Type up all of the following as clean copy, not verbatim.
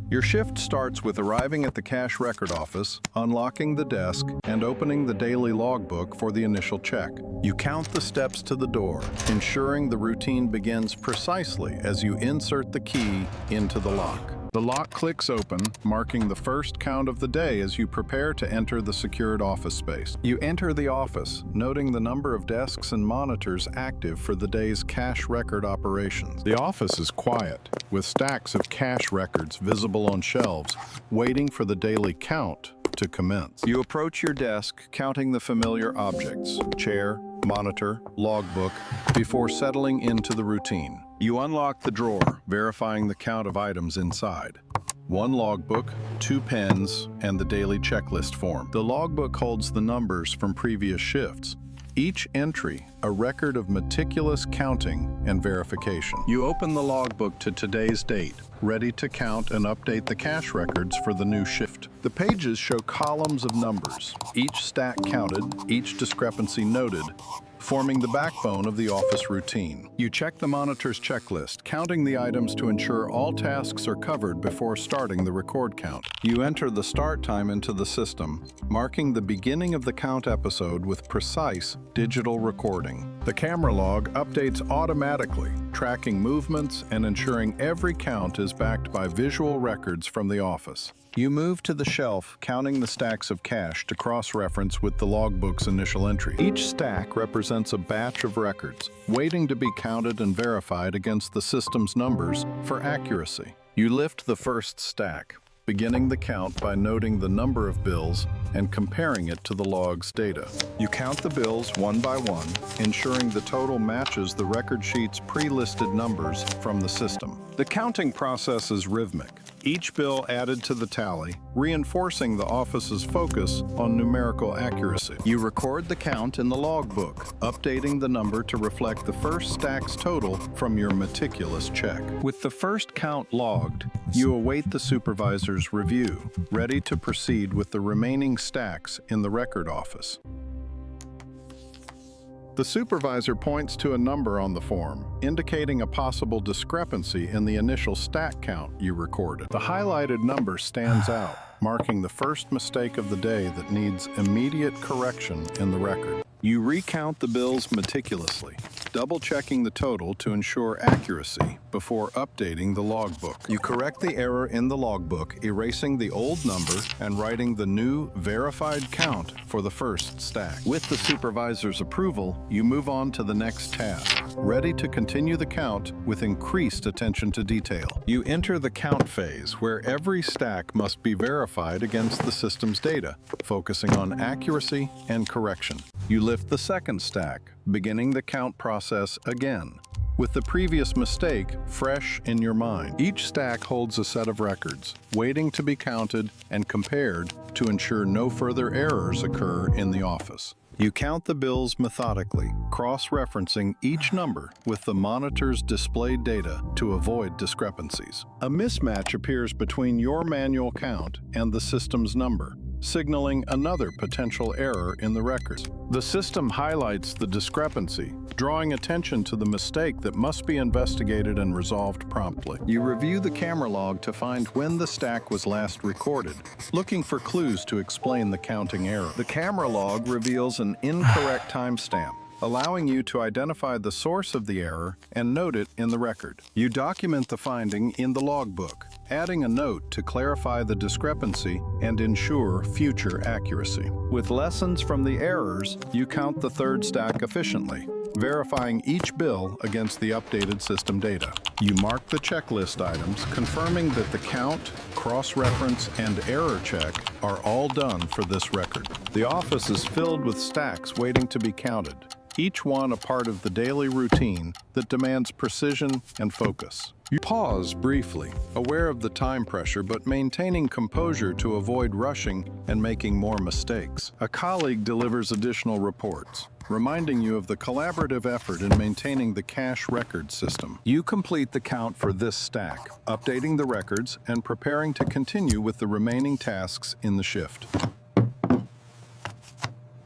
Your shift starts with arriving at the cash record office, unlocking the desk, and opening the daily logbook for the initial check. You count the steps to the door, ensuring the routine begins precisely as you insert the key into the lock. The lock clicks open, marking the first count of the day as you prepare to enter the secured office space. You enter the office, noting the number of desks and monitors active for the day's cash record operations. The office is quiet, with stacks of cash records visible on shelves, waiting for the daily count to commence. You approach your desk, counting the familiar objects: chair, monitor, logbook, before settling into the routine. You unlock the drawer, verifying the count of items inside. 1 logbook, 2 pens, and the daily checklist form. The logbook holds the numbers from previous shifts. Each entry, a record of meticulous counting and verification. You open the logbook to today's date, ready to count and update the cash records for the new shift. The pages show columns of numbers, each stack counted, each discrepancy noted, forming the backbone of the office routine. You check the monitor's checklist, counting the items to ensure all tasks are covered before starting the record count. You enter the start time into the system, marking the beginning of the count episode with precise digital recording. The camera log updates automatically, tracking movements and ensuring every count is backed by visual records from the office. You move to the shelf, counting the stacks of cash to cross-reference with the logbook's initial entry. Each stack represents a batch of records, waiting to be counted and verified against the system's numbers for accuracy. You lift the first stack, beginning the count by noting the number of bills and comparing it to the log's data. You count the bills one by one, ensuring the total matches the record sheet's pre-listed numbers from the system. The counting process is rhythmic, each bill added to the tally, reinforcing the office's focus on numerical accuracy. You record the count in the logbook, updating the number to reflect the first stack's total from your meticulous check. With the first count logged, you await the supervisor's review, ready to proceed with the remaining stacks in the record office. The supervisor points to a number on the form, indicating a possible discrepancy in the initial stack count you recorded. The highlighted number stands out, marking the first mistake of the day that needs immediate correction in the record. You recount the bills meticulously, double-checking the total to ensure accuracy before updating the logbook. You correct the error in the logbook, erasing the old number and writing the new verified count for the first stack. With the supervisor's approval, you move on to the next task, ready to continue the count with increased attention to detail. You enter the count phase, where every stack must be verified against the system's data, focusing on accuracy and correction. You lift the second stack, beginning the count process again, with the previous mistake fresh in your mind. Each stack holds a set of records, waiting to be counted and compared to ensure no further errors occur in the office. You count the bills methodically, cross-referencing each number with the monitor's displayed data to avoid discrepancies. A mismatch appears between your manual count and the system's number, signaling another potential error in the records. The system highlights the discrepancy, drawing attention to the mistake that must be investigated and resolved promptly. You review the camera log to find when the stack was last recorded, looking for clues to explain the counting error. The camera log reveals an incorrect timestamp, allowing you to identify the source of the error and note it in the record. You document the finding in the logbook, adding a note to clarify the discrepancy and ensure future accuracy. With lessons from the errors, you count the third stack efficiently, verifying each bill against the updated system data. You mark the checklist items, confirming that the count, cross-reference, and error check are all done for this record. The office is filled with stacks waiting to be counted, each one a part of the daily routine that demands precision and focus. You pause briefly, aware of the time pressure but maintaining composure to avoid rushing and making more mistakes. A colleague delivers additional reports, reminding you of the collaborative effort in maintaining the cash record system. You complete the count for this stack, updating the records and preparing to continue with the remaining tasks in the shift.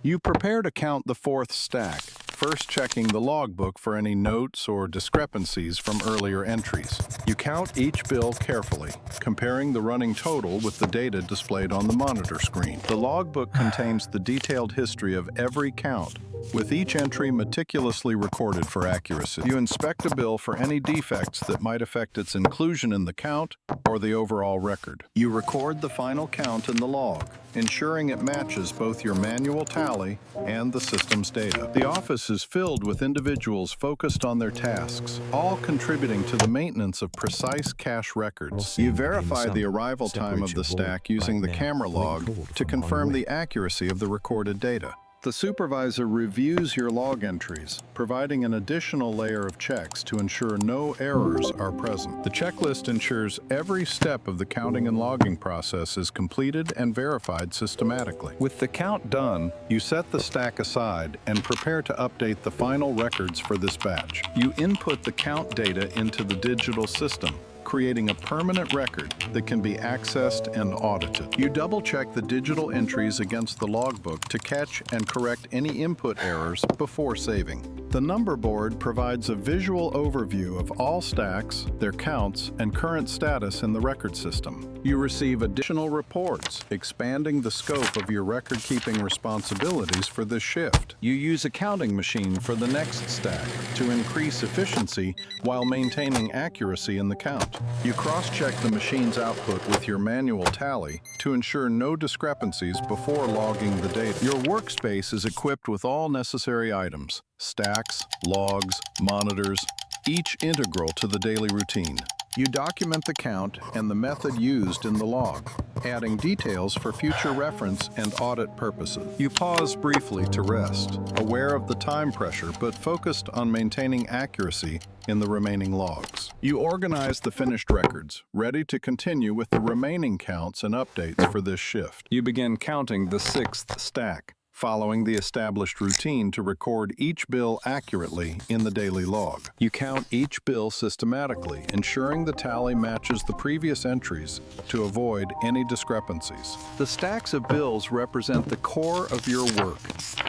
You prepare to count the fourth stack, first checking the logbook for any notes or discrepancies from earlier entries. You count each bill carefully, comparing the running total with the data displayed on the monitor screen. The logbook contains the detailed history of every count, with each entry meticulously recorded for accuracy. You inspect a bill for any defects that might affect its inclusion in the count or the overall record. You record the final count in the log, ensuring it matches both your manual tally and the system's data. The office is filled with individuals focused on their tasks, all contributing to the maintenance of precise cash records. You verify the arrival time of the stack using the camera log to confirm the accuracy of the recorded data. The supervisor reviews your log entries, providing an additional layer of checks to ensure no errors are present. The checklist ensures every step of the counting and logging process is completed and verified systematically. With the count done, you set the stack aside and prepare to update the final records for this batch. You input the count data into the digital system, creating a permanent record that can be accessed and audited. You double-check the digital entries against the logbook to catch and correct any input errors before saving. The number board provides a visual overview of all stacks, their counts, and current status in the record system. You receive additional reports, expanding the scope of your record-keeping responsibilities for this shift. You use a counting machine for the next stack to increase efficiency while maintaining accuracy in the count. You cross-check the machine's output with your manual tally to ensure no discrepancies before logging the data. Your workspace is equipped with all necessary items: stacks, logs, monitors, each integral to the daily routine. You document the count and the method used in the log, adding details for future reference and audit purposes. You pause briefly to rest, aware of the time pressure but focused on maintaining accuracy in the remaining logs. You organize the finished records, ready to continue with the remaining counts and updates for this shift. You begin counting the 6th stack, following the established routine to record each bill accurately in the daily log. You count each bill systematically, ensuring the tally matches the previous entries to avoid any discrepancies. The stacks of bills represent the core of your work,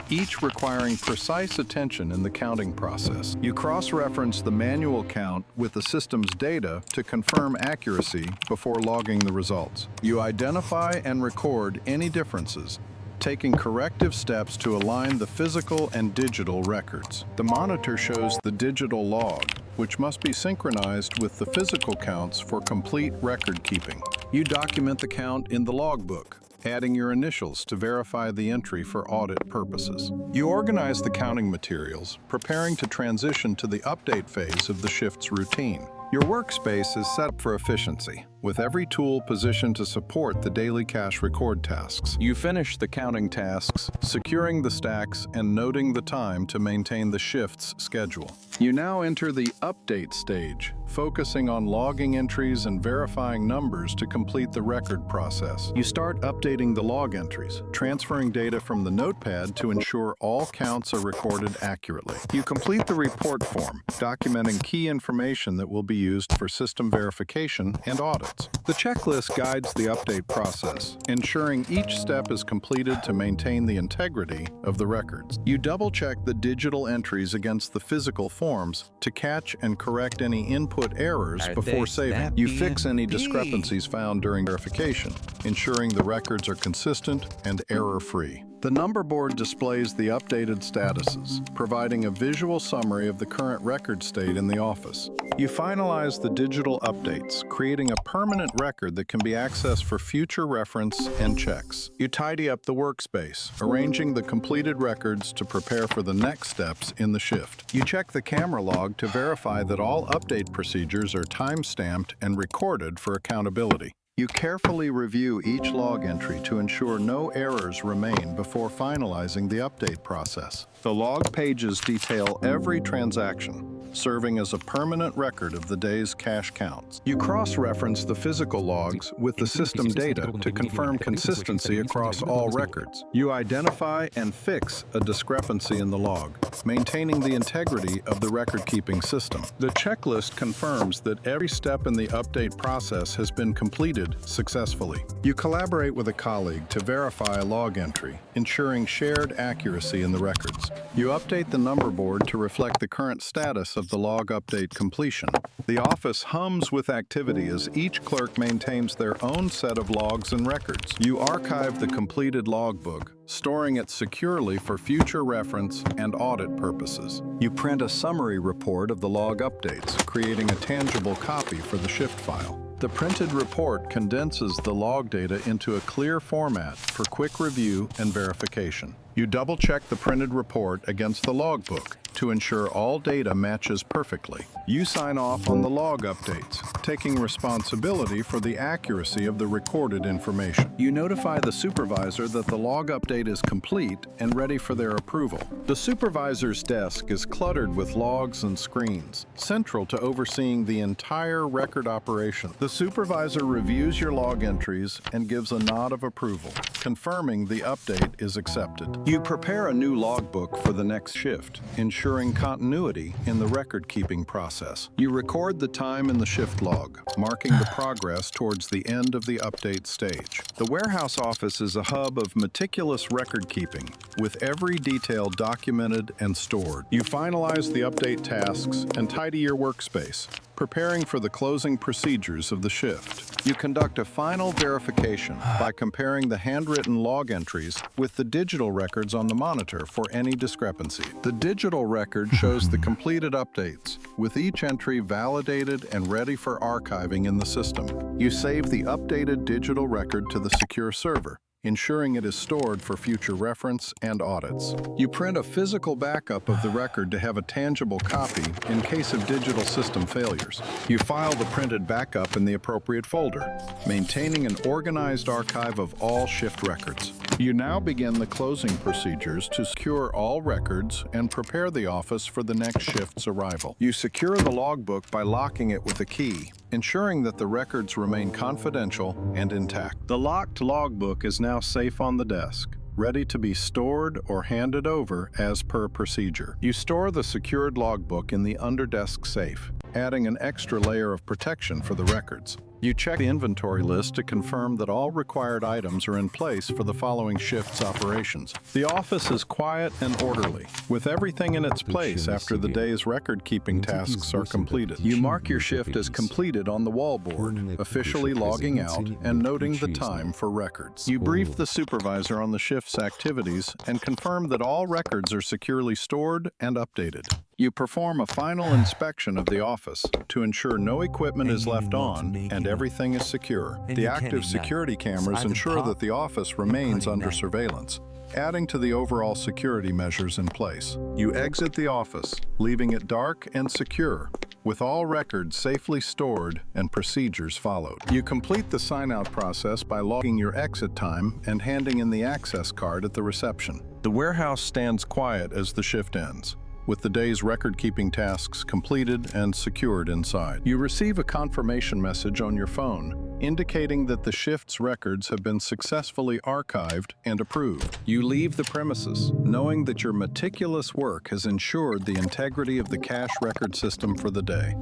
each requiring precise attention in the counting process. You cross-reference the manual count with the system's data to confirm accuracy before logging the results. You identify and record any differences, taking corrective steps to align the physical and digital records. The monitor shows the digital log, which must be synchronized with the physical counts for complete record keeping. You document the count in the logbook, adding your initials to verify the entry for audit purposes. You organize the counting materials, preparing to transition to the update phase of the shift's routine. Your workspace is set for efficiency, with every tool positioned to support the daily cash record tasks. You finish the counting tasks, securing the stacks and noting the time to maintain the shift's schedule. You now enter the update stage, focusing on logging entries and verifying numbers to complete the record process. You start updating the log entries, transferring data from the notepad to ensure all counts are recorded accurately. You complete the report form, documenting key information that will be used for system verification and audits. The checklist guides the update process, ensuring each step is completed to maintain the integrity of the records. You double-check the digital entries against the physical forms to catch and correct any input errors before saving. You fix any discrepancies found during verification, ensuring the records are consistent and error-free. The number board displays the updated statuses, providing a visual summary of the current record state in the office. You finalize the digital updates, creating a permanent record that can be accessed for future reference and checks. You tidy up the workspace, arranging the completed records to prepare for the next steps in the shift. You check the camera log to verify that all update procedures are time-stamped and recorded for accountability. You carefully review each log entry to ensure no errors remain before finalizing the update process. The log pages detail every transaction, serving as a permanent record of the day's cash counts. You cross-reference the physical logs with the system data to confirm consistency across all records. You identify and fix a discrepancy in the log, maintaining the integrity of the record-keeping system. The checklist confirms that every step in the update process has been completed successfully. You collaborate with a colleague to verify a log entry, ensuring shared accuracy in the records. You update the number board to reflect the current status of the log update completion. The office hums with activity as each clerk maintains their own set of logs and records. You archive the completed logbook, storing it securely for future reference and audit purposes. You print a summary report of the log updates, creating a tangible copy for the shift file. The printed report condenses the log data into a clear format for quick review and verification. You double-check the printed report against the logbook to ensure all data matches perfectly. You sign off on the log updates, taking responsibility for the accuracy of the recorded information. You notify the supervisor that the log update is complete and ready for their approval. The supervisor's desk is cluttered with logs and screens, central to overseeing the entire record operation. The supervisor reviews your log entries and gives a nod of approval, confirming the update is accepted. You prepare a new logbook for the next shift, ensuring continuity in the record-keeping process. You record the time in the shift log, marking the progress towards the end of the update stage. The warehouse office is a hub of meticulous record-keeping, with every detail documented and stored. You finalize the update tasks and tidy your workspace, preparing for the closing procedures of the shift. You conduct a final verification by comparing the handwritten log entries with the digital records on the monitor for any discrepancy. The digital record shows the completed updates, with each entry validated and ready for archiving in the system. You save the updated digital record to the secure server, ensuring it is stored for future reference and audits. You print a physical backup of the record to have a tangible copy in case of digital system failures. You file the printed backup in the appropriate folder, maintaining an organized archive of all shift records. You now begin the closing procedures to secure all records and prepare the office for the next shift's arrival. You secure the logbook by locking it with a key, ensuring that the records remain confidential and intact. The locked logbook is now safe on the desk, ready to be stored or handed over as per procedure. You store the secured logbook in the underdesk safe, adding an extra layer of protection for the records. You check the inventory list to confirm that all required items are in place for the following shift's operations. The office is quiet and orderly, with everything in its place after the day's record-keeping tasks are completed. You mark your shift as completed on the wall board, officially logging out and noting the time for records. You brief the supervisor on the shift's activities and confirm that all records are securely stored and updated. You perform a final inspection of the office to ensure no equipment is left on and everything is secure. The active security cameras ensure that the office remains under surveillance, adding to the overall security measures in place. You exit the office, leaving it dark and secure, with all records safely stored and procedures followed. You complete the sign-out process by logging your exit time and handing in the access card at the reception. The warehouse stands quiet as the shift ends, with the day's record-keeping tasks completed and secured inside. You receive a confirmation message on your phone, indicating that the shift's records have been successfully archived and approved. You leave the premises, knowing that your meticulous work has ensured the integrity of the cash record system for the day.